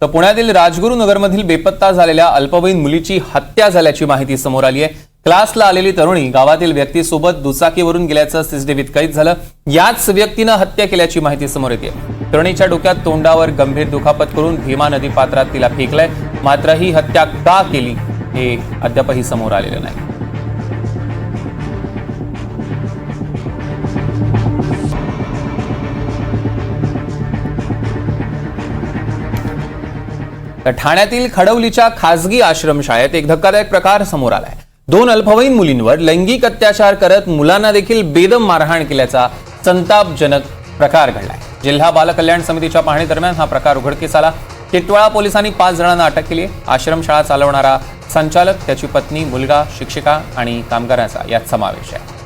तर पुण्यातील राजगुरुनगरमधील बेपत्ता झालेल्या अल्पवयीन मुलीची हत्या झाल्याची माहिती समोर आली आहे। क्लासला आलेली तरुणी गावातील व्यक्तीसोबत दुचाकीवरून गेल्याचं सीसीटीव्हीत कैद झालं। याच व्यक्तीनं हत्या केल्याची माहिती समोर येते। तरुणीच्या डोक्यात तोंडावर गंभीर दुखापत करून भीमा नदी पात्रात तिला फेकलंय। मात्र ही हत्या का केली हे अद्यापही समोर आलेलं नाही। तर ठाण्यातील खडवलीच्या खासगी आश्रमशाळेत एक धक्कादायक प्रकार समोर आलाय। 2 अल्पवयीन मुलींवर लैंगिक अत्याचार करत मुलांना देखील बेदम मारहाण केल्याचा संतापजनक प्रकार घडलाय। जिल्हा बाल कल्याण समितीच्या पाहणी दरम्यान हा प्रकार उघडकीस आला। टिटवाळा पोलिसांनी 5 जणांना अटक केली आहे। आश्रमशाळा चालवणारा संचालक, त्याची पत्नी, मुलगा, शिक्षिका आणि कामगारांचा यात समावेश आहे।